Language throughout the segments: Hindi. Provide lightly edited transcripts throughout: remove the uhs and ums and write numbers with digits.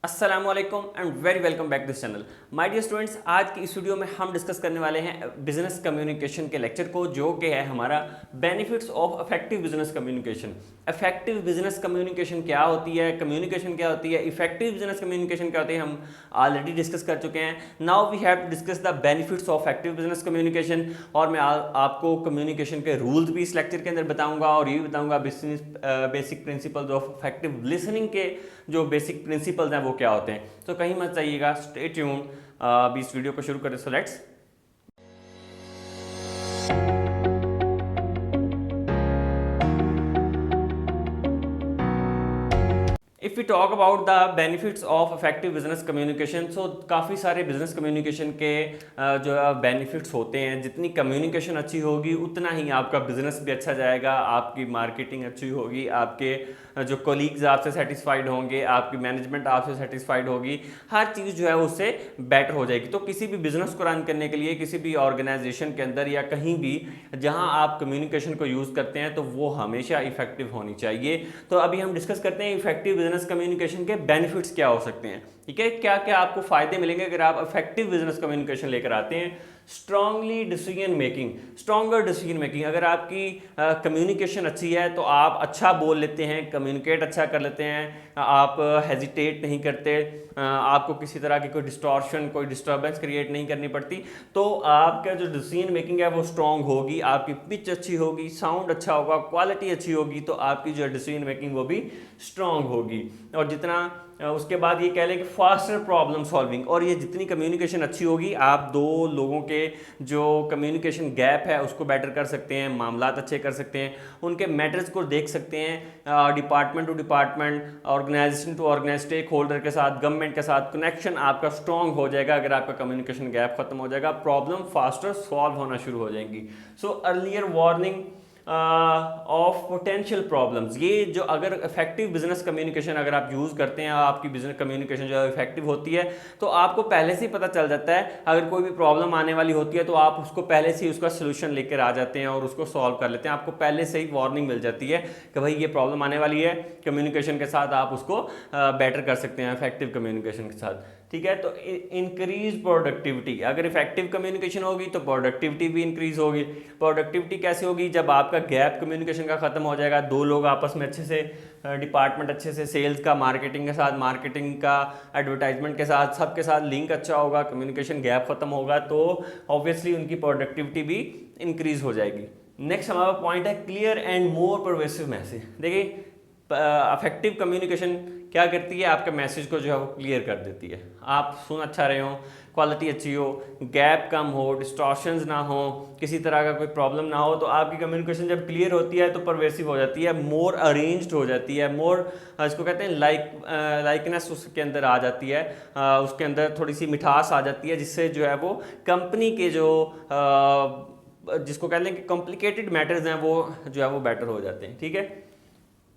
अस्सलामुअलैकुम and very welcome back this channel. My dear students, आज की इस वीडियो में हम डिस्कस करने वाले हैं बिजनेस कम्युनिकेशन के लेक्चर को, जो कि है हमारा benefits of effective business communication. Effective business communication क्या होती है, कम्युनिकेशन क्या होती है, इफेक्टिव बिजनेस कम्युनिकेशन क्या होती है, हम ऑलरेडी डिस्कस कर चुके हैं। Now we have to discuss the benefits of effective business communication. और मैं आपको कम्युनिकेशन के रूल्स भी इस लेक्चर के अंदर बताऊंगा और ये भी बताऊंगा basic principles of effective listening के जो बेसिक प्रिंसिपल्स हैं वो क्या होते हैं। तो कहीं मत जाइएगा, स्टे ट्यून। अभी इस वीडियो को शुरू करें, so let's. If we talk about the benefits of effective business communication, so काफ़ी सारे बिजनेस कम्युनिकेशन के जो बेनिफिट्स होते हैं। जितनी कम्युनिकेशन अच्छी होगी उतना ही आपका बिजनेस भी अच्छा जाएगा, आपकी मार्केटिंग अच्छी होगी, आपके जो कोलीग्स आपसे सेटिस्फाइड होंगे, आपकी मैनेजमेंट आपसे सेटिस्फाइड होगी, हर चीज़ जो है उससे बेटर हो जाएगी। तो किसी भी बिजनेस को रन करने के लिए, किसी भी ऑर्गेनाइजेशन के अंदर या कहीं भी जहां आप कम्युनिकेशन को यूज़ करते हैं, तो वो हमेशा इफेक्टिव होनी चाहिए। तो अभी हम डिस्कस करते हैं इफेक्टिव बिजनेस कम्युनिकेशन के बेनिफिट्स क्या हो सकते हैं। ठीक है, क्या क्या आपको फायदे मिलेंगे अगर आप इफेक्टिव बिजनेस कम्युनिकेशन लेकर आते हैं। Strongly decision making, stronger decision making. अगर आपकी कम्युनिकेशन अच्छी है तो आप अच्छा बोल लेते हैं, कम्युनिकेट अच्छा कर लेते हैं, आप हेजिटेट नहीं करते, आपको किसी तरह की कोई डिस्टॉर्शन, कोई डिस्टर्बेंस क्रिएट नहीं करनी पड़ती। तो आपका जो डिसीजन मेकिंग है वो स्ट्रांग होगी, आपकी पिच अच्छी होगी, साउंड अच्छा होगा, क्वालिटी अच्छी होगी, तो आपकी जो डिसीजन मेकिंग वो भी स्ट्रांग होगी। और जितना उसके बाद ये कह लें कि फास्टर प्रॉब्लम सॉल्विंग। और ये जितनी कम्युनिकेशन अच्छी होगी, आप दो लोगों के जो कम्युनिकेशन गैप है उसको बेटर कर सकते हैं, मामलात अच्छे कर सकते हैं, उनके मैटर्स को देख सकते हैं, department to department, organisation to organise, stakeholder के साथ, गवर्नमेंट के साथ कनेक्शन आपका स्ट्रॉन्ग हो जाएगा। अगर आपका कम्युनिकेशन गैप खत्म हो जाएगा, प्रॉब्लम फास्टर सॉल्व होना शुरू हो जाएंगी। So earlier warning of potential problems. ये जो अगर इफेक्टिव बिजनेस कम्युनिकेशन अगर आप यूज़ करते हैं, आपकी बिजनेस कम्युनिकेशन जो है इफेक्टिव होती है, तो आपको पहले से ही पता चल जाता है अगर कोई भी प्रॉब्लम आने वाली होती है तो आप उसको पहले से ही उसका सोल्यूशन लेकर आ जाते हैं और उसको सॉल्व कर लेते हैं। आपको पहले से ही वार्निंग मिल जाती है कि भाई ये प्रॉब्लम आने वाली है। कम्युनिकेशन के साथ आप उसको बेटर कर सकते हैं इफेक्टिव कम्युनिकेशन के साथ। ठीक है, तो इंक्रीज प्रोडक्टिविटी। अगर इफेक्टिव कम्युनिकेशन होगी तो प्रोडक्टिविटी भी इंक्रीज होगी। प्रोडक्टिविटी कैसे होगी? जब आपका गैप कम्युनिकेशन का खत्म हो जाएगा, दो लोग आपस में अच्छे से, डिपार्टमेंट अच्छे से, सेल्स का मार्केटिंग के साथ, मार्केटिंग का एडवर्टाइजमेंट के साथ, सबके साथ लिंक अच्छा होगा, कम्युनिकेशन गैप खत्म होगा, तो ऑब्वियसली उनकी प्रोडक्टिविटी भी इंक्रीज हो जाएगी। नेक्स्ट हमारा पॉइंट है clear and more pervasive message. देखिए, अफेक्टिव कम्युनिकेशन क्या करती है, आपके मैसेज को जो है वो क्लियर कर देती है। आप सुन अच्छा रहे हो, क्वालिटी अच्छी हो, गैप कम हो, डिस्टॉर्शंस ना हो, किसी तरह का कोई प्रॉब्लम ना हो, तो आपकी कम्युनिकेशन जब क्लियर होती है तो परवेसिव हो जाती है, मोर अरेंज्ड हो जाती है, मोर इसको कहते हैं लाइकनेस उसके अंदर आ जाती है, उसके अंदर थोड़ी सी मिठास आ जाती है, जिससे जो है वो कंपनी के जो जिसको कहते हैं कि कॉम्प्लिकेटेड मैटर्स हैं वो जो है वो बेटर हो जाते हैं। ठीक है,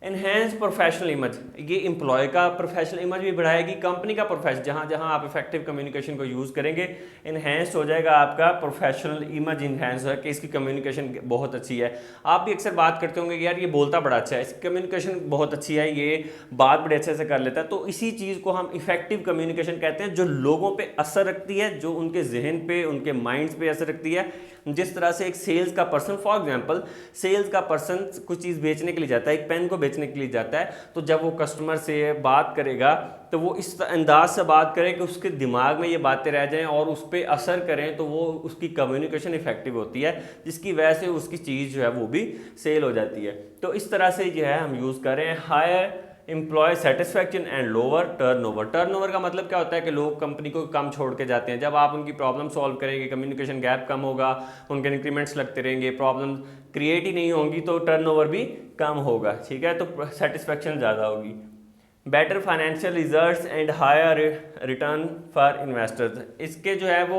एनहेंस प्रोफेशनल इमेज। ये एम्प्लॉय का प्रोफेशनल इमेज भी बढ़ाएगी, कंपनी का प्रोफेशनल, जहाँ जहाँ आप इफेक्टिव कम्युनिकेशन को यूज़ करेंगे इनहेंस हो जाएगा आपका प्रोफेशनल इमेज, इनहेंस है कि इसकी कम्युनिकेशन बहुत अच्छी है। आप भी अक्सर बात करते होंगे कि यार ये बोलता बड़ा अच्छा है, इसकी कम्युनिकेशन बहुत अच्छी है, ये बात बड़े अच्छे से कर लेता है। तो इसी चीज़ को हम इफेक्टिव कम्युनिकेशन कहते हैं, जो लोगों पर असर रखती है, जो उनके जहन पे, उनके माइंड्स पे असर रखती है। जिस तरह से एक सेल्स का पर्सन, फॉर एग्जांपल सेल्स का पर्सन कुछ चीज़ बेचने के लिए जाता है, एक पेन को बेचने के लिए जाता है, तो जब वो कस्टमर से बात करेगा तो वो इस अंदाज से बात करे कि उसके दिमाग में ये बातें रह जाएं और उस पर असर करें, तो वो उसकी कम्युनिकेशन इफेक्टिव होती है, जिसकी वजह से उसकी चीज़ जो है वो भी सेल हो जाती है। तो इस तरह से जो है हम यूज़ करें higher employee satisfaction and lower turnover. Turnover का मतलब क्या होता है कि लोग कंपनी को कम छोड़ के जाते हैं। जब आप उनकी प्रॉब्लम सॉल्व करेंगे, कम्युनिकेशन गैप कम होगा, उनके इंक्रीमेंट्स लगते रहेंगे, प्रॉब्लम क्रिएट ही नहीं होंगी, तो टर्नओवर भी कम होगा। ठीक है, तो सेटिस्फैक्शन ज़्यादा होगी। Better financial results and higher return for investors. इसके जो है वो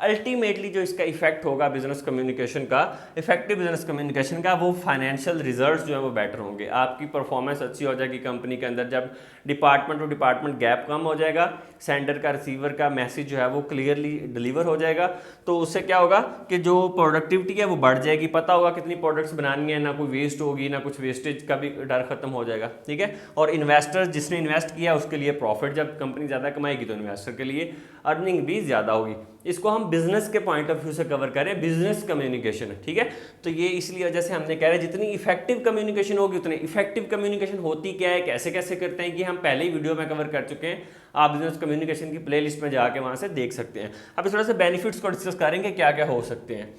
अल्टीमेटली जो इसका इफेक्ट होगा बिजनेस कम्युनिकेशन का, इफेक्टिव बिजनेस कम्युनिकेशन का, वो फाइनेंशियल रिजल्ट्स जो है वो बेटर होंगे, आपकी परफॉर्मेंस अच्छी हो जाएगी कंपनी के अंदर। जब डिपार्टमेंट टू डिपार्टमेंट गैप कम हो जाएगा, सेंडर का रिसीवर का मैसेज जो है वो क्लियरली डिलीवर हो जाएगा, तो उससे क्या होगा कि जो प्रोडक्टिविटी है वो बढ़ जाएगी, पता होगा कितनी प्रोडक्ट्स बनानी है, ना कोई वेस्ट होगी, ना कुछ वेस्टेज का भी डर खत्म हो जाएगा। ठीक है, और इन्वेस्टर्स जिसने जिसने इन्वेस्ट किया उसके लिए प्रॉफिट, जब कंपनी ज़्यादा कमाएगी तो इन्वेस्टर के लिए अर्निंग भी ज़्यादा होगी। इसको हम बिजनेस के पॉइंट ऑफ व्यू से कवर करें, बिजनेस कम्युनिकेशन, ठीक है। तो ये इसलिए वजह से हमने कह रहे हैं जितनी इफेक्टिव कम्युनिकेशन होगी उतनी इफेक्टिव कम्युनिकेशन होती क्या है, कैसे कैसे करते हैं, कि हम पहले ही वीडियो में कवर कर चुके हैं। आप बिजनेस कम्युनिकेशन की प्लेलिस्ट में जाके वहाँ से देख सकते हैं। अब इस थोड़ा सा बेनिफिट्स को डिस्कस करेंगे क्या क्या हो सकते हैं।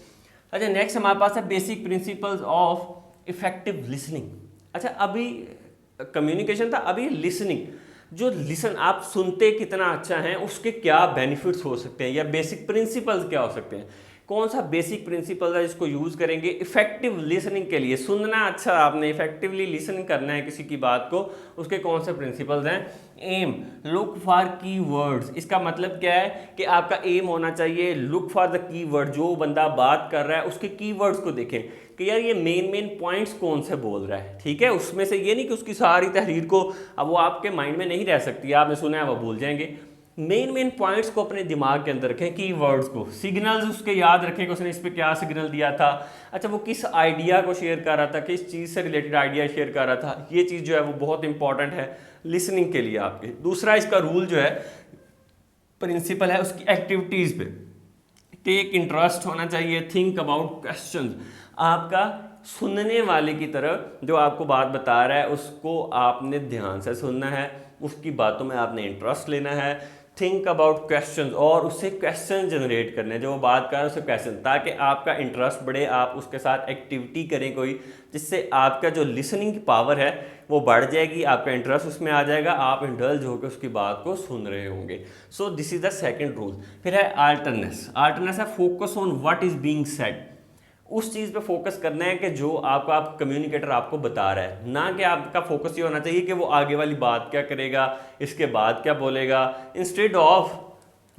अच्छा, नेक्स्ट हमारे पास है basic principles of effective listening. अच्छा, अभी कम्युनिकेशन था, अभी लिसनिंग, जो लिसन आप सुनते कितना अच्छा है उसके क्या बेनिफिट्स हो सकते हैं, या बेसिक प्रिंसिपल्स क्या हो सकते हैं। कौन सा बेसिक प्रिंसिपल है जिसको यूज़ करेंगे इफेक्टिव लिसनिंग के लिए। सुनना अच्छा, आपने इफेक्टिवली लिसनिंग करना है किसी की बात को, उसके कौन से प्रिंसिपल्स हैं। एम, लुक फॉर की वर्ड्स। इसका मतलब क्या है कि आपका एम होना चाहिए look for the key word, जो बंदा बात कर रहा है उसके की वर्ड्स को देखें कि यार ये मेन पॉइंट्स कौन से बोल रहा है, ठीक है। उसमें से ये नहीं कि उसकी सारी तहरीर को, अब वो आपके माइंड में नहीं रह सकती, आपने सुना है वो भूल जाएंगे। मेन पॉइंट्स को अपने दिमाग के अंदर रखें, की वर्ड्स को, सिग्नल्स उसके याद रखें कि उसने इस पर क्या सिग्नल दिया था। अच्छा, वो किस आइडिया को शेयर कर रहा था, किस चीज़ से रिलेटेड आइडिया शेयर कर रहा था, ये चीज़ जो है वो बहुत इंपॉर्टेंट है लिसनिंग के लिए आपके। दूसरा इसका रूल जो है, प्रिंसिपल है उसकी एक्टिविटीज़ पे। टेक इंटरेस्ट होना चाहिए, थिंक अबाउट क्वेश्चन। आपका सुनने वाले की तरफ जो आपको बात बता रहा है उसको आपने ध्यान से सुनना है, उसकी बातों में आपने इंटरेस्ट लेना है। थिंक अबाउट क्वेश्चन, और उससे क्वेश्चन जनरेट करने, जो वो बात कर रहा है उससे क्वेश्चन, ताकि आपका इंटरेस्ट बढ़े, आप उसके साथ एक्टिविटी करें कोई, जिससे आपका जो लिसनिंग की पावर है वो बढ़ जाएगी, आपका इंटरेस्ट उसमें आ जाएगा, आप इंडल्ज होकर उसकी बात को सुन रहे होंगे। So this is the second rule. फिर है अल्टरनेस। अल्टरनेस है focus on what is being said. उस चीज़ पे फोकस करना है कि जो आप कम्युनिकेटर आपको बता रहा है, ना कि आपका फोकस ये होना चाहिए कि वो आगे वाली बात क्या करेगा, इसके बाद क्या बोलेगा। Instead of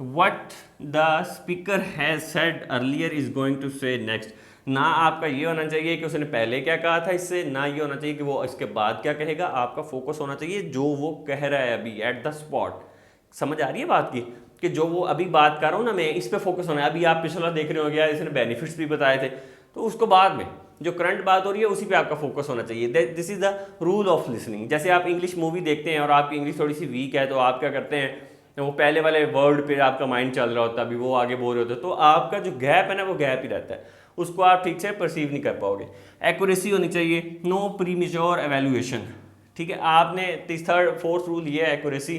what the speaker has said earlier is going to say next, ना आपका ये होना चाहिए कि उसने पहले क्या कहा था इससे, ना ये होना चाहिए कि वो इसके बाद क्या कहेगा। आपका फोकस होना चाहिए जो वो कह रहा है अभी एट द स्पॉट। समझ आ रही है बात की, कि जो वो अभी बात कर रहा हूँ ना मैं, इस पे फोकस होना है। अभी आप पिछला देख रहे हो गया, इसने बेनिफिट्स भी बताए थे, तो उसको बाद में जो करंट बात हो रही है उसी पे आपका फोकस होना चाहिए। This is the rule of listening. जैसे आप इंग्लिश मूवी देखते हैं और आपकी इंग्लिश थोड़ी सी वीक है, तो आप क्या करते हैं, वो पहले वाले वर्ड पे आपका माइंड चल रहा होता है, अभी वो आगे बोल रहे होते, तो आपका जो गैप है ना वो गैप ही रहता है, उसको आप ठीक से परसीव नहीं कर पाओगे। एक्यूरेसी होनी चाहिए, नो प्रीमेच्योर एवेल्युएशन, ठीक है। आपने थर्ड फोर्थ रूल ये है एक्यूरेसी।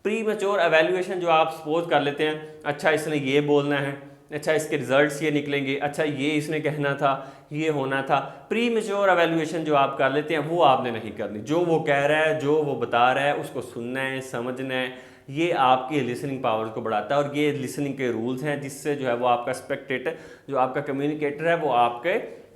प्रीमेच्योर एवेल्युएशन, जो आप सपोज कर लेते हैं, अच्छा इसने ये बोलना है, अच्छा इसके रिजल्ट्स ये निकलेंगे, अच्छा ये इसने कहना था, ये होना था। प्री मेच्योर एवेल्युएशन जो आप कर लेते हैं वो आपने नहीं करनी। जो वो कह रहा है, जो वो बता रहा है, उसको सुनना है, समझना है। ये आपकी लिसनिंग पावर को बढ़ाता है, और ये लिसनिंग के रूल्स हैं जिससे जो है वो आपका स्पेक्टेटर, जो आपका कम्युनिकेटर है, वो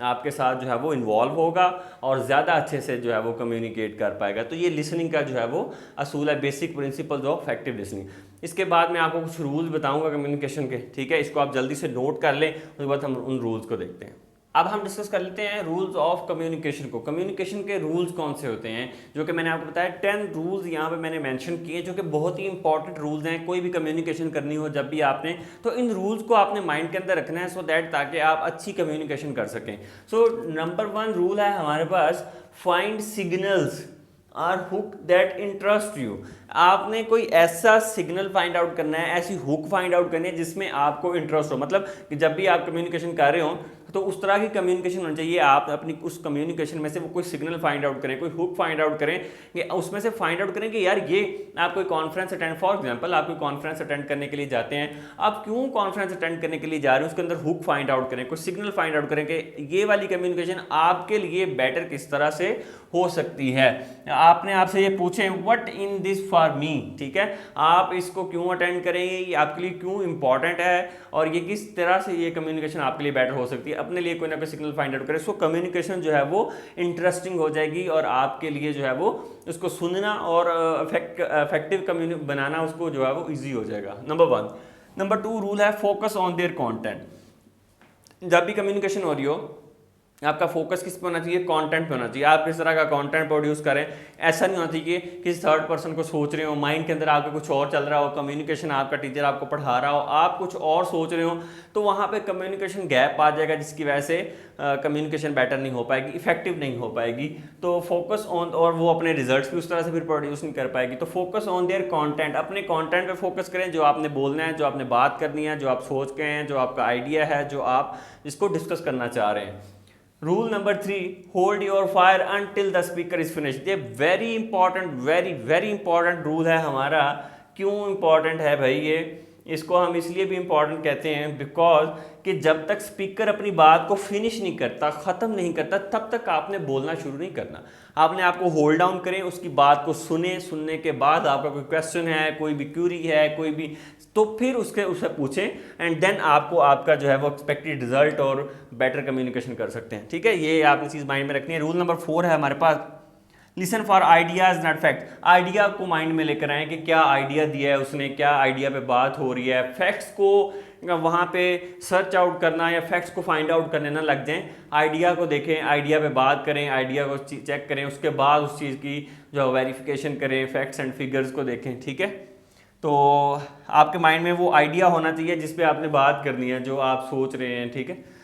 आपके साथ जो है वो इन्वॉल्व होगा और ज़्यादा अच्छे से जो है वो कम्युनिकेट कर पाएगा। तो ये लिसनिंग का जो है वो असूल है, basic principles of effective listening. इसके बाद मैं आपको कुछ रूल्स बताऊंगा कम्युनिकेशन के, ठीक है। इसको आप जल्दी से नोट कर लें, उसके बाद हम उन रूल्स को देखते हैं। अब हम डिस्कस कर लेते हैं रूल्स ऑफ कम्युनिकेशन को। कम्युनिकेशन के रूल्स कौन से होते हैं, जो कि मैंने आपको बताया 10 रूल्स यहाँ पे मैंने मेंशन किए, जो कि बहुत ही इंपॉर्टेंट रूल्स हैं। कोई भी कम्युनिकेशन करनी हो जब भी आपने, तो इन रूल्स को आपने माइंड के अंदर रखना है, सो दैट ताकि आप अच्छी कम्युनिकेशन कर सकें। सो नंबर 1 रूल है हमारे पास, find signals or hook that interest you. आपने कोई ऐसा सिग्नल फाइंड आउट करना है, ऐसी हुक फाइंड आउट करनी है जिसमें आपको इंटरेस्ट हो। मतलब कि जब भी आप कम्युनिकेशन कर रहे हो तो उस तरह की कम्युनिकेशन होनी चाहिए। आप अपनी उस कम्युनिकेशन में से वो कोई सिग्नल फाइंड आउट करें, कोई हुक फाइंड आउट करें, कि उसमें से फाइंड आउट करें कि यार ये आप कोई कॉन्फ्रेंस अटेंड, फॉर एग्जांपल आप कोई कॉन्फ्रेंस अटेंड करने के लिए जाते हैं, आप क्यों कॉन्फ्रेंस अटेंड करने के लिए जा रहे हैं, उसके अंदर हुक फाइंड आउट करें, कोई सिग्नल फाइंड आउट करें कि ये वाली कम्युनिकेशन आपके लिए बेटर किस तरह से हो सकती है। आपने आपसे ये पूछे what in this for me, ठीक है, आप इसको क्यों अटेंड करेंगे, ये आपके लिए क्यों इंपॉर्टेंट है, और ये किस तरह से ये कम्युनिकेशन आपके लिए बेटर हो सकती है। अपने लिए कोई ना कोई सिग्नल फाइंड आउट करें, सो कम्युनिकेशन जो है वो इंटरेस्टिंग हो जाएगी, और आपके लिए जो है वो उसको सुनना और इफेक्टिव कम्युनिकेशन बनाना उसको जो है वो ईजी हो जाएगा। नंबर 1। नंबर 2 रूल है फोकस ऑन देयर कंटेंट। जब भी कम्युनिकेशन हो रही हो आपका फोकस किस पे होना चाहिए, कंटेंट पे होना चाहिए। आप किस तरह का कंटेंट प्रोड्यूस करें, ऐसा नहीं होना चाहिए कि किसी थर्ड पर्सन को सोच रहे हो, माइंड के अंदर आपके कुछ और चल रहा हो, कम्युनिकेशन आपका टीचर आपको पढ़ा रहा हो, आप कुछ और सोच रहे हो, तो वहाँ पे कम्युनिकेशन गैप आ जाएगा, जिसकी वजह से कम्युनिकेशन बेटर नहीं हो पाएगी, इफेक्टिव नहीं हो पाएगी। तो फोकस ऑन, और वो अपने रिजल्ट्स भी उस तरह से फिर प्रोड्यूस नहीं कर पाएगी। तो फोकस ऑन देयर कंटेंट, अपने कंटेंट पे फोकस करें, जो आपने बोलना है, जो आपने बात करनी है, जो आप सोच के हैं, जो आपका आइडिया है, जो आप जिसको डिस्कस करना चाह रहे हैं। Rule number 3, hold your fire until the speaker is finished. ये very important, very very important rule है हमारा। क्यों इंपॉर्टेंट है भाई ये, इसको हम इसलिए भी इंपॉर्टेंट कहते हैं बिकॉज कि जब तक स्पीकर अपनी बात को फिनिश नहीं करता, ख़त्म नहीं करता, तब तक आपने बोलना शुरू नहीं करना। आपने आपको होल्ड डाउन करें, उसकी बात को सुने, सुनने के बाद आपका कोई क्वेश्चन है, कोई भी क्यूरी है, कोई भी, तो फिर उसे पूछें एंड देन आपको आपका जो है वो एक्सपेक्टेड रिजल्ट और बेटर कम्युनिकेशन कर सकते हैं। ठीक है, ये आपने चीज़ माइंड में रखनी है। रूल नंबर 4 है हमारे पास, listen for ideas not fact. Idea को माइंड में लेकर आए कि क्या आइडिया दिया है उसने, क्या आइडिया पे बात हो रही है। फैक्ट्स को वहाँ पे सर्च आउट करना या फैक्ट्स को फाइंड आउट करने ना लग जाएं। आइडिया को देखें, आइडिया पे बात करें, आइडिया को चेक करें, उसके बाद उस चीज़ की जो वेरिफिकेशन करें, फैक्ट्स एंड फिगर्स को देखें। ठीक है, तो आपके माइंड में वो आइडिया होना चाहिए जिस पे आपने बात करनी है, जो आप सोच रहे हैं। ठीक है,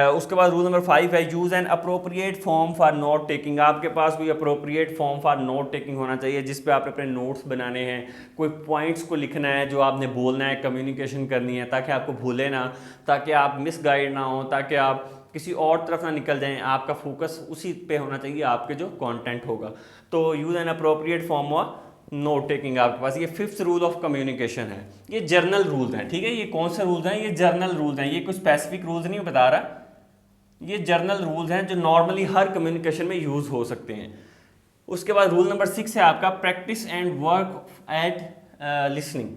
उसके बाद रूल नंबर 5 है, use an appropriate form for note taking. आपके पास कोई appropriate form for note taking होना चाहिए जिस पे आप अपने नोट्स बनाने हैं, कोई पॉइंट्स को लिखना है जो आपने बोलना है, कम्युनिकेशन करनी है, ताकि आपको भूले ना, ताकि आप मिसगाइड ना हो, ताकि आप किसी और तरफ ना निकल जाएं। आपका फोकस उसी पे होना चाहिए, आपके जो कंटेंट होगा। तो use an appropriate form of note taking आपके पास। ये 5th रूल ऑफ कम्युनिकेशन है। ये जर्नल रूल्स हैं। ठीक है, ये कौन से रूल्स हैं, ये जर्नल रूल्स हैं, ये कोई स्पेसिफिक रूल्स नहीं बता रहा, ये जर्नल रूल्स हैं जो नॉर्मली हर कम्युनिकेशन में यूज हो सकते हैं। उसके बाद रूल नंबर 6 है आपका, practice and work at listening.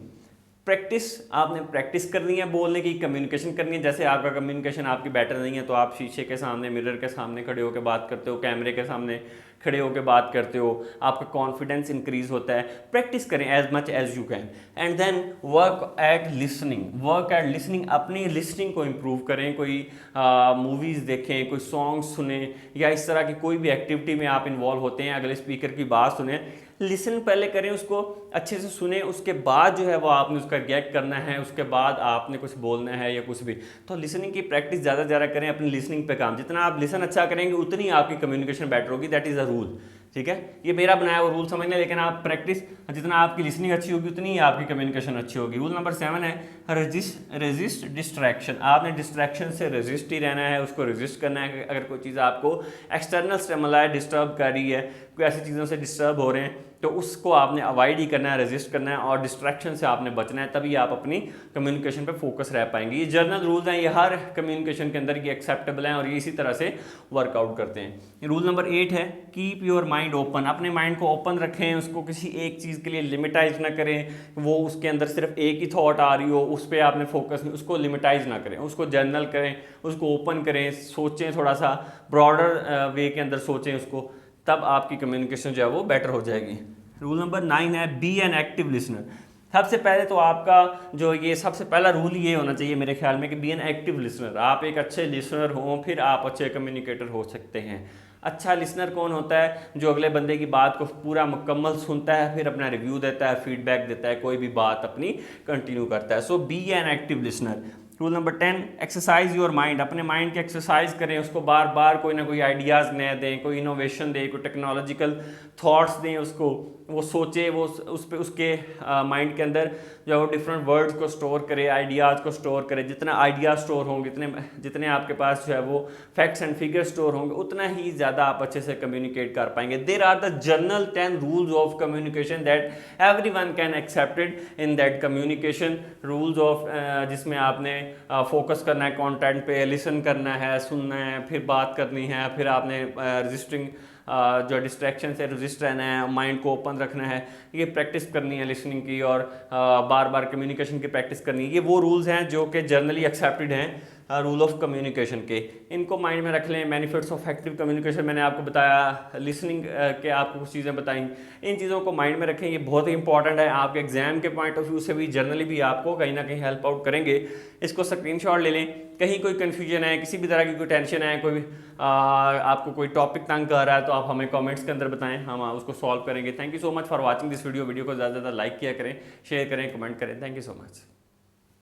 Practice, आपने प्रैक्टिस करनी है बोलने की, कम्युनिकेशन करनी है। जैसे आपका कम्युनिकेशन आपकी बेटर नहीं है तो आप शीशे के सामने, मिरर के सामने खड़े होकर बात करते हो, कैमरे के सामने खड़े होकर बात करते हो, आपका कॉन्फिडेंस इंक्रीज होता है। प्रैक्टिस करें as much as you can and then work at listening. Work at listening, अपनी लिसनिंग को इम्प्रूव करें। कोई मूवीज़ देखें, कोई सॉन्ग सुने, या इस तरह की कोई भी एक्टिविटी में आप इन्वॉल्व होते हैं, अगले स्पीकर की बात सुने, लिसन पहले करें, उसको अच्छे से सुने, उसके बाद जो है वो आपने उसका रिएक्ट करना है, उसके बाद आपने कुछ बोलना है या कुछ भी। तो लिसनिंग की प्रैक्टिस ज़्यादा से ज़्यादा करें, अपनी लिसनिंग पे काम। जितना आप लिसन अच्छा करेंगे उतनी आपकी कम्युनिकेशन बेटर होगी। That is a rule. ठीक है, ये मेरा बनाया हुआ रूल समझ लें, लेकिन आप प्रैक्टिस, जितना आपकी लिसनिंग अच्छी होगी उतनी ही आपकी कम्युनिकेशन अच्छी होगी। रूल नंबर 7 है, रेजिस्ट डिस्ट्रैक्शन। आपने डिस्ट्रैक्शन से रेजिस्ट ही रहना है, उसको रेजिस्ट करना है। अगर कोई चीज़ आपको एक्सटर्नल स्टिमुलाई डिस्टर्ब कर रही है, कोई ऐसी चीज़ों से डिस्टर्ब हो रहे हैं, तो उसको आपने अवॉइड ही करना है, रेजिस्ट करना है, और डिस्ट्रैक्शन से आपने बचना है, तभी आप अपनी कम्युनिकेशन पे फोकस रह पाएंगे। ये जर्नल रूल्स हैं, ये हर कम्युनिकेशन के अंदर ये एक्सेप्टेबल हैं और ये इसी तरह से वर्कआउट करते हैं। रूल नंबर 8 है, कीप योर माइंड ओपन। अपने माइंड को ओपन रखें, उसको किसी एक चीज़ के लिए लिमिटाइज ना करें। वो उसके अंदर सिर्फ एक ही थॉट आ रही हो, उस पर आपने फोकस नहीं, उसको लिमिटाइज ना करें, उसको जर्नल करें, उसको ओपन करें, सोचें, थोड़ा सा ब्रॉडर वे के अंदर सोचें उसको, तब आपकी कम्युनिकेशन जो है वो बेटर हो जाएगी। रूल नंबर 9 है, बी एन एक्टिव लिसनर। सबसे पहले तो आपका जो ये सबसे पहला रूल ये होना चाहिए मेरे ख्याल में कि बी एन एक्टिव लिसनर। आप एक अच्छे लिसनर हों, फिर आप अच्छे कम्युनिकेटर हो सकते हैं। अच्छा लिसनर कौन होता है, जो अगले बंदे की बात को पूरा मुकम्मल सुनता है, फिर अपना रिव्यू देता है, फीडबैक देता है, कोई भी बात अपनी कंटिन्यू करता है। So be an active listener. Rule number 10, exercise your mind. अपने माइंड की एक्सरसाइज करें, उसको बार बार कोई ना कोई आइडियाज़ नए दें, कोई इनोवेशन दें, कोई टेक्नोलॉजिकल थॉट्स दें उसको, वो सोचे, वो उस पे उसके माइंड के अंदर जो है वो डिफरेंट वर्ड्स को स्टोर करे, आइडियाज़ को स्टोर करे। जितना आइडियाज़ स्टोर होंगे, जितने आपके पास जो है वो फैक्ट्स एंड फिगर स्टोर होंगे, उतना ही ज़्यादा आप अच्छे से कम्युनिकेट कर पाएंगे। There are the general 10 rules of communication that everyone can accepted in that communication rules of, जिसमें आपने फोकस करना है कंटेंट पे, लिसन करना है, सुनना है, फिर बात करनी है, फिर आपने रजिस्टरिंग जो डिस्ट्रैक्शन से रजिस्ट रहना है, माइंड को ओपन रखना है, ये प्रैक्टिस करनी है लिसनिंग की, और बार बार कम्युनिकेशन की प्रैक्टिस करनी है। ये वो रूल्स हैं जो कि जर्नली एक्सेप्टेड हैं रूल ऑफ कम्युनिकेशन के, इनको माइंड में रख लें। बेनिफिट्स ऑफ इफेक्टिव कम्युनिकेशन मैंने आपको बताया, लिसनिंग के आपको कुछ चीज़ें बताई, इन चीज़ों को माइंड में रखें, ये बहुत ही इंपॉर्टेंट है। आपके एग्जाम के पॉइंट ऑफ व्यू से भी, जर्नली भी आपको कहीं ना कहीं हेल्प आउट करेंगे। इसको स्क्रीनशॉट ले लें। कहीं कोई कन्फ्यूजन है, किसी भी तरह की कोई टेंशन है, कोई आपको कोई टॉपिक तंग कर रहा है, तो आप हमें कमेंट्स के अंदर बताएं, हम उसको सॉल्व करेंगे। Thank you so much for watching this video को ज़्यादा से ज़्यादा लाइक किया करें, शेयर करें, कमेंट करें। Thank you so much.